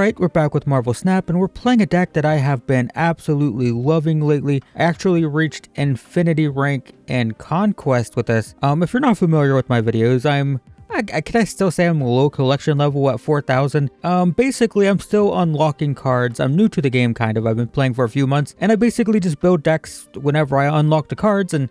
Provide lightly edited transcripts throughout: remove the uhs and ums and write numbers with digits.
Alright, we're back with Marvel Snap, and we're playing a deck that I have been absolutely loving lately. I actually reached Infinity rank and Conquest with this. If you're not familiar with my videos, can I still say I'm low collection level at 4,000? Basically, I'm still unlocking cards. I'm new to the game, kind of. I've been playing for a few months, and I basically just build decks whenever I unlock the cards, and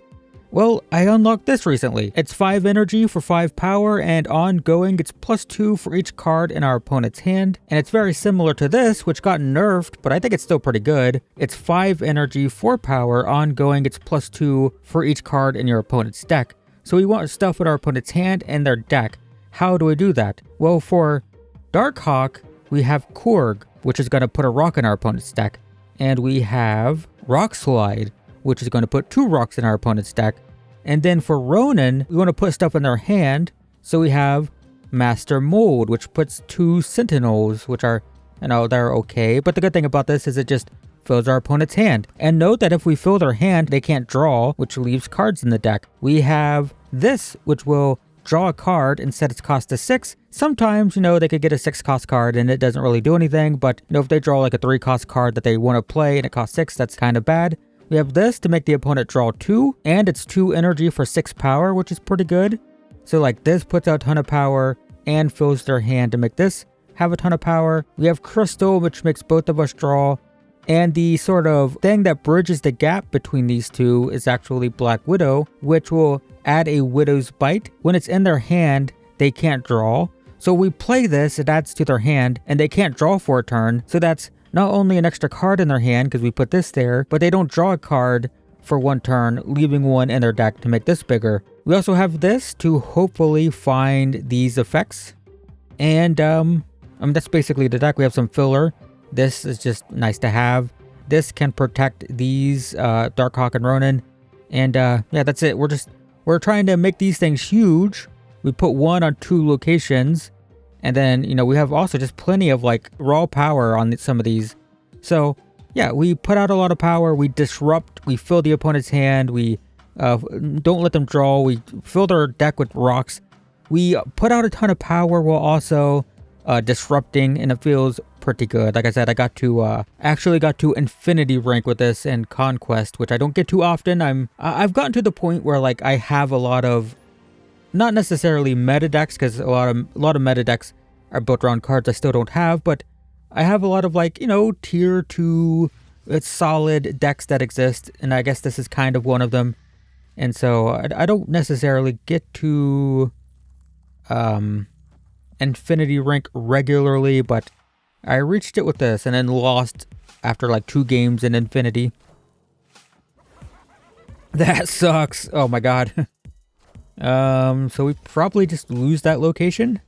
well, I unlocked this recently. It's 5 energy for 5 power, and ongoing, it's +2 for each card in our opponent's hand. And it's very similar to this, which got nerfed, but I think it's still pretty good. It's 5 energy, 4 power, ongoing, it's +2 for each card in your opponent's deck. So we want stuff in our opponent's hand and their deck. How do we do that? Well, for Dark Hawk, we have Korg, which is going to put a rock in our opponent's deck. And we have Rock Slide, which is going to put 2 rocks in our opponent's deck. And then for Ronan, we want to put stuff in their hand. So we have Master Mold, which puts 2 Sentinels, which are, they're okay. But the good thing about this is it just fills our opponent's hand. And note that if we fill their hand, they can't draw, which leaves cards in the deck. We have this, which will draw a card and set its cost to 6. Sometimes, they could get a 6 cost card and it doesn't really do anything. But, if they draw like a 3 cost card that they want to play and it costs 6, that's kind of bad. We have this to make the opponent draw 2, and it's 2 energy for 6 power, which is pretty good. So like this puts out a ton of power and fills their hand to make this have a ton of power. We have Crystal, which makes both of us draw. And the sort of thing that bridges the gap between these two is actually Black Widow, which will add a Widow's Bite. When it's in their hand, they can't draw. So we play this, it adds to their hand, and they can't draw for a turn. So that's not only an extra card in their hand because we put this there, but they don't draw a card for 1 turn, leaving 1 in their deck to make this bigger. We also have this to hopefully find these effects. And that's basically the deck. We have some filler. This is just nice to have. This can protect these Dark Hawk and Ronan. And yeah, that's it. We're trying to make these things huge. We put 1 on 2 locations. And then, we have also just plenty of like raw power on some of these. So yeah, we put out a lot of power. We disrupt, we fill the opponent's hand. We don't let them draw. We fill their deck with rocks. We put out a ton of power while also disrupting, and it feels pretty good. Like I said, I actually got to Infinity rank with this and Conquest, which I don't get too often. I've gotten to the point where like I have a lot of, not necessarily meta decks, because a lot of meta decks are built around cards I still don't have, but I have a lot of like, tier 2, it's solid decks that exist, and I guess this is kind of one of them. And so I don't necessarily get to Infinity rank regularly, but I reached it with this and then lost after like 2 games in Infinity. That sucks. Oh my god. So we probably just lose that location.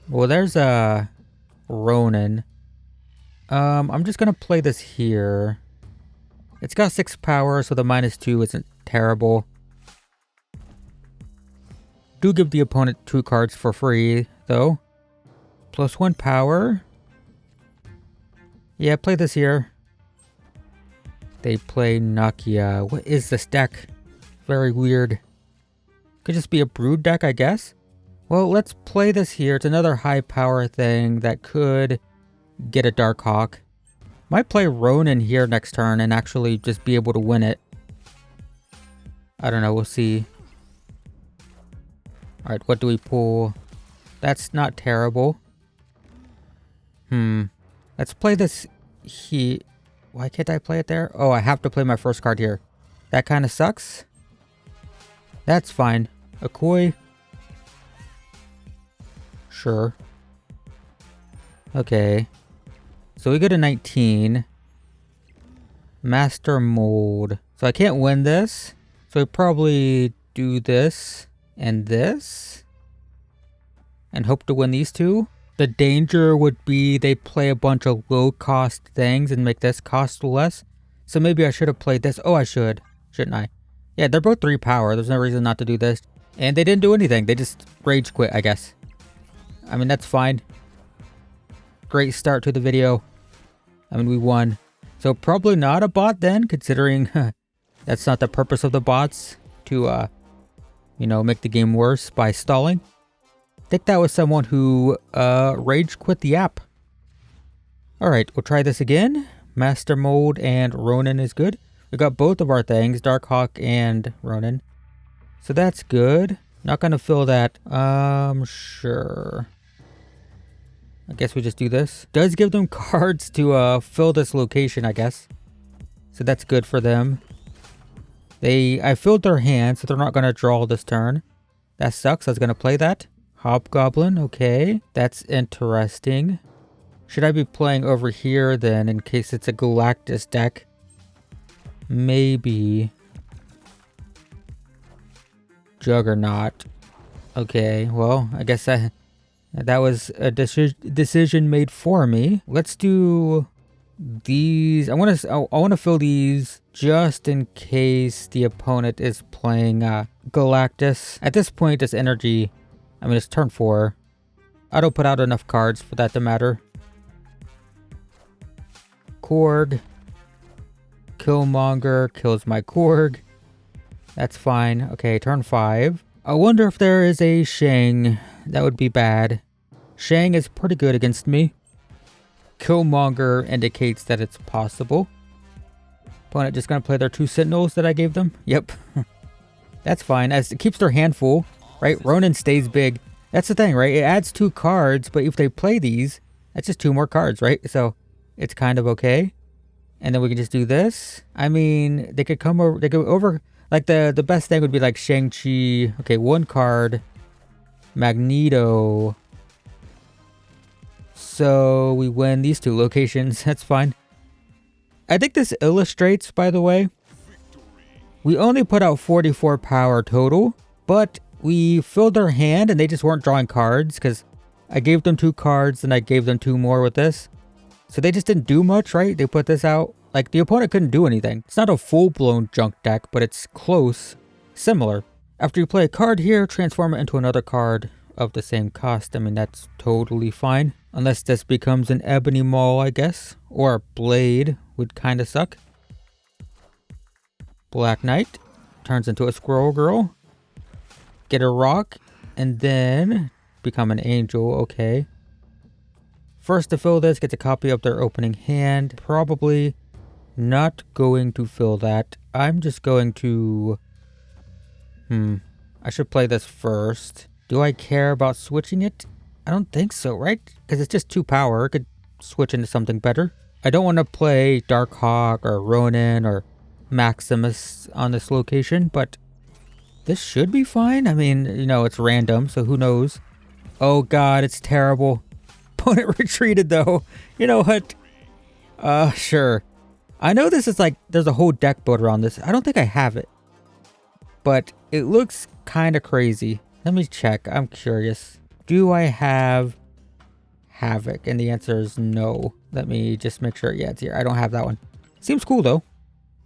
Well, there's a Ronan. I'm just gonna play this here. It's got 6 power, so the -2 isn't terrible. Do give the opponent 2 cards for free, though. +1 power. Yeah, play this here. They play Nakia. What is this deck? Very weird. Could just be a brood deck, I guess. Well, let's play this here. It's another high power thing that could get a Dark Hawk. Might play Ronan here next turn and actually just be able to win it. I don't know, we'll see. Alright, what do we pull? That's not terrible. Let's play this here. Why can't I play it there? Oh, I have to play my first card here. That kind of sucks. That's fine. A koi. Sure. Okay. So we go to 19. Master Mold. So I can't win this. So I probably do this and this. And hope to win these 2. The danger would be they play a bunch of low cost things and make this cost less. So maybe I should have played this. Oh, I should. Shouldn't I? Yeah, they're both 3 power. There's no reason not to do this. And they didn't do anything. They just rage quit, I guess. I mean, that's fine. Great start to the video. I mean, we won. So probably not a bot then, considering that's not the purpose of the bots, to, make the game worse by stalling. I think that was someone who rage quit the app. Alright, we'll try this again. Master Mold and Ronan is good. We got both of our things, Dark Hawk and Ronan. So that's good. Not gonna fill that. Sure. I guess we just do this. Does give them cards to fill this location, I guess. So that's good for them. I filled their hand, so they're not gonna draw this turn. That sucks. I was gonna play that. Hobgoblin, okay. That's interesting. Should I be playing over here then in case it's a Galactus deck? Maybe. Juggernaut. Okay, well, I guess that was a decision made for me. Let's do these. I want to fill these just in case the opponent is playing Galactus. At this point, it's energy. I mean, it's turn 4. I don't put out enough cards for that to matter. Korg. Killmonger kills my Korg. That's fine. Okay, turn 5. I wonder if there is a Shang. That would be bad. Shang is pretty good against me. Killmonger indicates that it's possible. Opponent just gonna play their 2 Sentinels that I gave them? Yep. That's fine, as it keeps their hand full, right? Ronan stays big. That's the thing, right? It adds 2 cards, but if they play these, that's just 2 more cards, right? So it's kind of okay. And then we can just do this. I mean, they could come over, like the best thing would be like Shang-Chi. Okay, 1 card. Magneto. So we win these 2 locations. That's fine. I think this illustrates, by the way, we only put out 44 power total, but we filled their hand and they just weren't drawing cards because I gave them 2 cards and I gave them 2 more with this. So they just didn't do much, right? They put this out. Like, the opponent couldn't do anything. It's not a full-blown junk deck, but it's close. Similar. After you play a card here, transform it into another card of the same cost. I mean, that's totally fine. Unless this becomes an Ebony Maul, I guess. Or a Blade would kind of suck. Black Knight turns into a Squirrel Girl. Get a rock. And then become an Angel. Okay. First to fill this gets a copy of their opening hand. Probably not going to fill that. I'm just going to... I should play this first. Do I care about switching it? I don't think so, right? Because it's just 2 power. It could switch into something better. I don't want to play Dark Hawk or Ronan or Maximus on this location, but this should be fine. I mean, you know, it's random, so who knows? Oh god, it's terrible. Opponent retreated though. You know what? Sure. I know this is like, there's a whole deck builder on this. I don't think I have it. But it looks kind of crazy. Let me check. I'm curious. Do I have Havoc? And the answer is no. Let me just make sure. Yeah, it's here. I don't have that one. Seems cool though.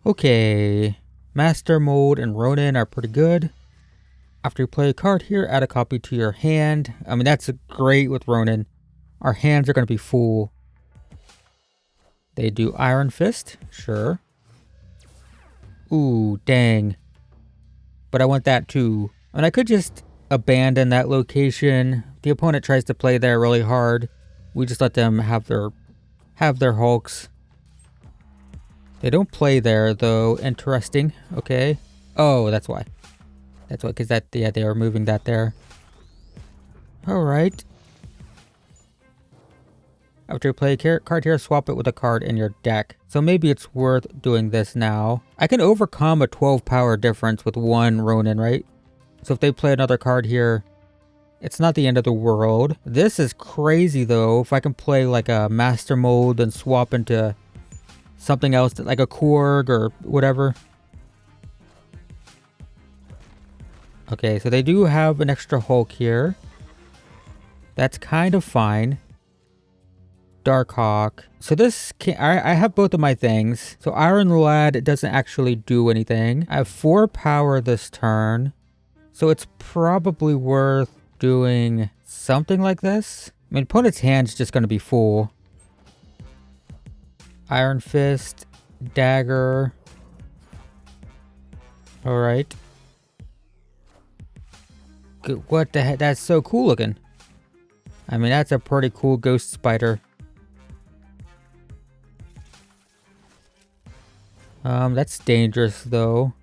Okay. Master Mold and Ronan are pretty good. After you play a card here, add a copy to your hand. I mean, that's great with Ronan. Our hands are going to be full. They do Iron Fist. Sure. Ooh, dang. But I want that too. And I could just abandon that location. The opponent tries to play there really hard. We just let them have their Hulks. They don't play there though. Interesting. Okay. Oh, that's why. That's why, because they are moving that there. Alright. After you play a card here, swap it with a card in your deck. So maybe it's worth doing this now. I can overcome a 12 power difference with 1 Ronan, right? So if they play another card here, it's not the end of the world. This is crazy though. If I can play like a Master Mold and swap into something else, like a Korg or whatever. Okay, so they do have an extra Hulk here. That's kind of fine. Dark Hawk. So this I have both of my things. So Iron Lad doesn't actually do anything. I have 4 power this turn. So it's probably worth doing something like this. I mean, opponent's hand's just going to be full. Iron Fist. Dagger. Alright. What the heck? That's so cool looking. I mean, that's a pretty cool ghost spider. That's dangerous though.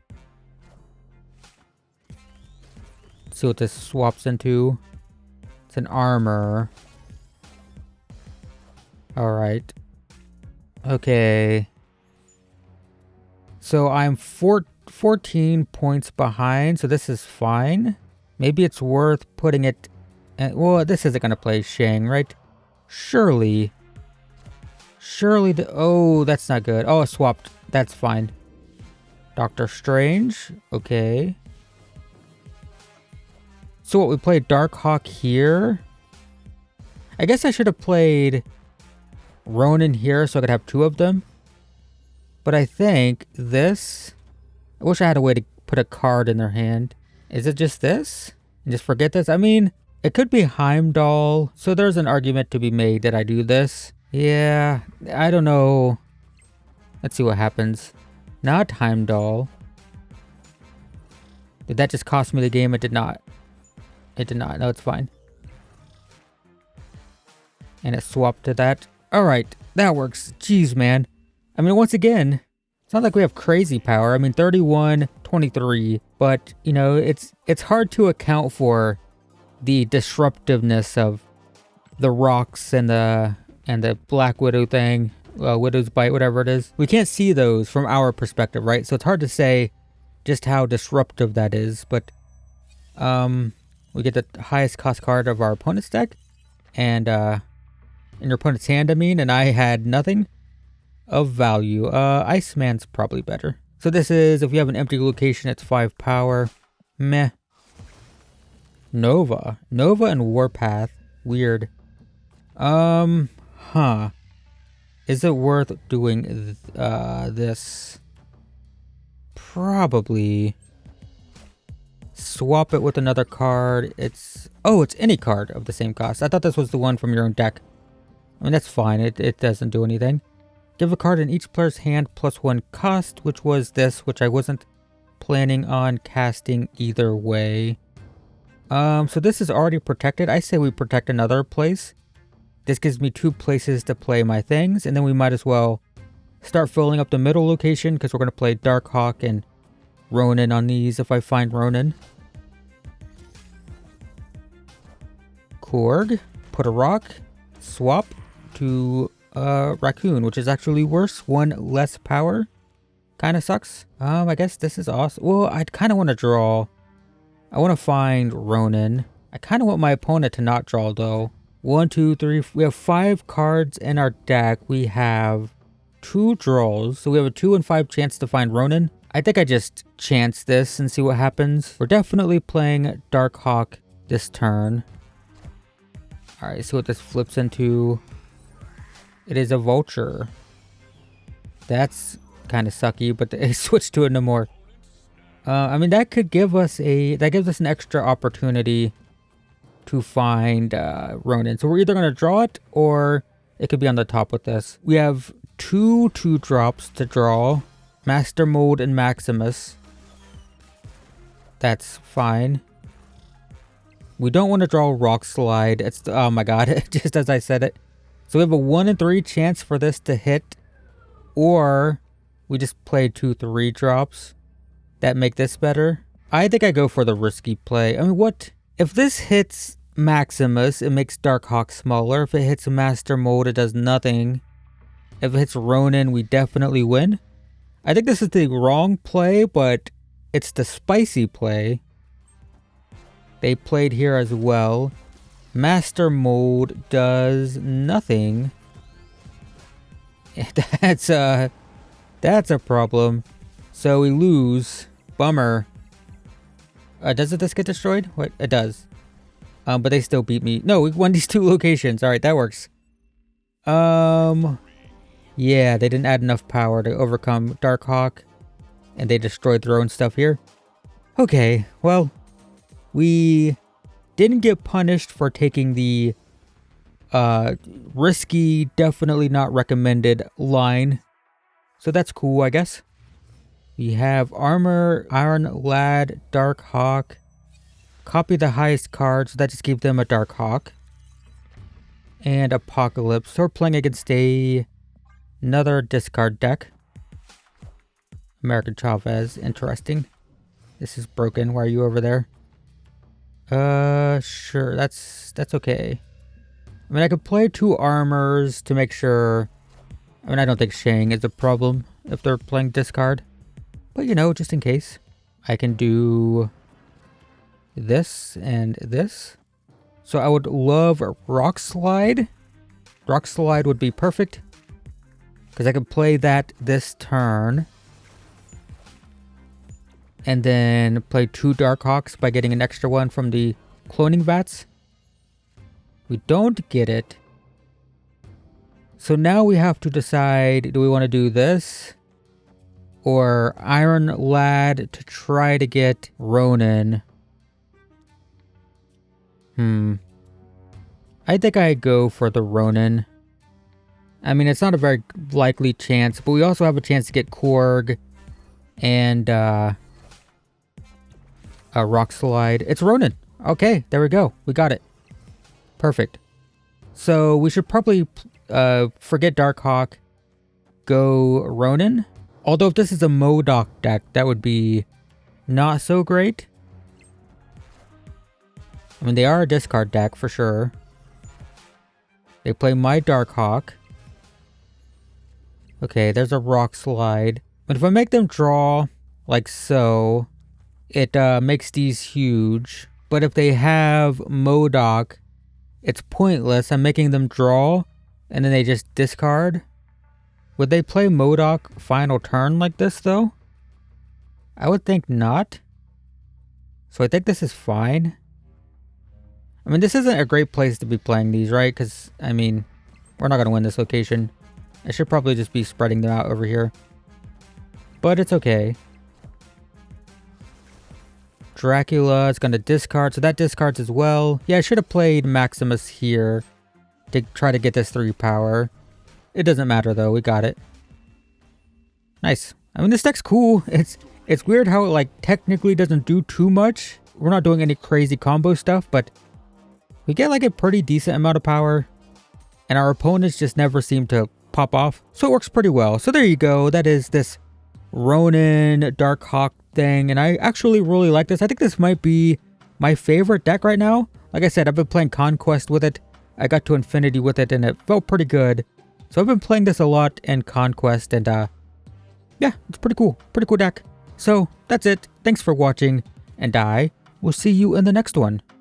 Let's see what this swaps into. It's an armor. Alright. Okay. So I'm 14 points behind, so this is fine. Maybe it's worth putting it... well, this isn't going to play Shang, right? Surely. Surely the... oh, that's not good. Oh, it swapped. That's fine. Doctor Strange. Okay. So what, we played Dark Hawk here? I guess I should have played Ronan here so I could have two of them. But I think this... I wish I had a way to put a card in their hand. Is it just this? And just forget this? I mean, it could be Heimdall. So there's an argument to be made that I do this. Yeah, I don't know. Let's see what happens. Not Heimdall. Did that just cost me the game? It did not. It did not. No, it's fine. And it swapped to that. Alright, that works. Jeez, man. I mean, once again, it's not like we have crazy power. I mean, 31, 23. But, you know, it's hard to account for the disruptiveness of the rocks and the Black Widow thing. Widow's Bite, whatever it is. We can't see those from our perspective, right? So it's hard to say just how disruptive that is. But, we get the highest cost card of our opponent's deck. And, in your opponent's hand, I mean, and I had nothing of value. Iceman's probably better. So this is, if you have an empty location, it's 5 power. Meh. Nova and Warpath. Weird. Huh. Is it worth doing this? Probably. Swap it with another card. It's any card of the same cost. I thought this was the one from your own deck. I mean, that's fine. It doesn't do anything. Give a card in each player's hand +1 cost, which was this, which I wasn't planning on casting either way. So this is already protected. I say we protect another place. This gives me 2 places to play my things, and then we might as well start filling up the middle location, because we're going to play Dark Hawk and Ronan on these if I find Ronan. Korg. Put a rock. Swap to Raccoon, which is actually worse. 1 less power. Kind of sucks. I guess this is awesome. Well, I kind of want to draw. I want to find Ronan. I kind of want my opponent to not draw, though. 1, 2, 3. We have 5 cards in our deck. We have 2 draws. So we have a 2 and 5 chance to find Ronan. I think I just chance this and see what happens. We're definitely playing Dark Hawk this turn. Alright, see what this flips into. It is a vulture. That's kind of sucky, but they switched to it no more. I mean, that could give us that gives us an extra opportunity to find Ronan. So we're either going to draw it, or it could be on the top with this. We have 2 2-drops to draw. Master Mold and Maximus. That's fine. We don't want to draw Rock Slide. It's oh my god, just as I said it. So we have a 1 in 3 chance for this to hit, or we just play 2 3-drops that make this better. I think I go for the risky play. I mean, what if this hits Maximus? It makes Dark Hawk smaller. If it hits Master Mold, it does nothing. If it hits Ronan, we definitely win. I think this is the wrong play, but it's the spicy play. They played here as well. Master Mold does nothing. That's a problem. So we lose. Bummer. Doesn't this get destroyed? What? It does. But they still beat me. No, we won these 2 locations. Alright, that works. Yeah, they didn't add enough power to overcome Dark Hawk. And they destroyed their own stuff here. Okay, well, we didn't get punished for taking the risky, definitely not recommended line. So that's cool, I guess. We have Armor, Iron Lad, Dark Hawk. Copy the highest card, so that just gave them a Dark Hawk. And Apocalypse. So we're playing against another discard deck. American Chavez. Interesting. This is broken. Why are you over there? Sure. That's okay. I mean, I could play 2 armors to make sure. I mean, I don't think Shang is a problem if they're playing discard. But, you know, just in case. I can do this and this. So I would love a Rock Slide. Rock Slide would be perfect. Because I could play that this turn. And then play 2 Dark Hawks by getting an extra one from the cloning vats. We don't get it. So now we have to decide, do we want to do this? Or Iron Lad to try to get Ronan? I think I go for the Ronan. I mean, it's not a very likely chance, but we also have a chance to get Korg and a Rock Slide. It's Ronan. Okay, there we go. We got it. Perfect. So we should probably forget Dark Hawk, go Ronan. Although if this is a MODOK deck, that would be not so great. I mean, they are a discard deck for sure. They play my Dark Hawk. Okay, there's a Rock Slide. But if I make them draw like so, it makes these huge. But if they have MODOK, it's pointless. I'm making them draw, and then they just discard. Would they play MODOK final turn like this, though? I would think not. So I think this is fine. I mean, this isn't a great place to be playing these, right? Because, I mean, we're not going to win this location. I should probably just be spreading them out over here. But it's okay. Dracula is going to discard, so that discards as well. Yeah, I should have played Maximus here to try to get this 3 power. It doesn't matter, though. We got it. Nice. I mean, this deck's cool. It's weird how it, like, technically doesn't do too much. We're not doing any crazy combo stuff, but we get, like, a pretty decent amount of power. And our opponents just never seem to pop off. So it works pretty well. So there you go. That is this Ronan Dark Hawk thing. And I actually really like this. I think this might be my favorite deck right now. Like I said, I've been playing Conquest with it. I got to Infinity with it, and it felt pretty good. So I've been playing this a lot in Conquest, and yeah, it's pretty cool. Pretty cool deck. So that's it. Thanks for watching, and I will see you in the next one.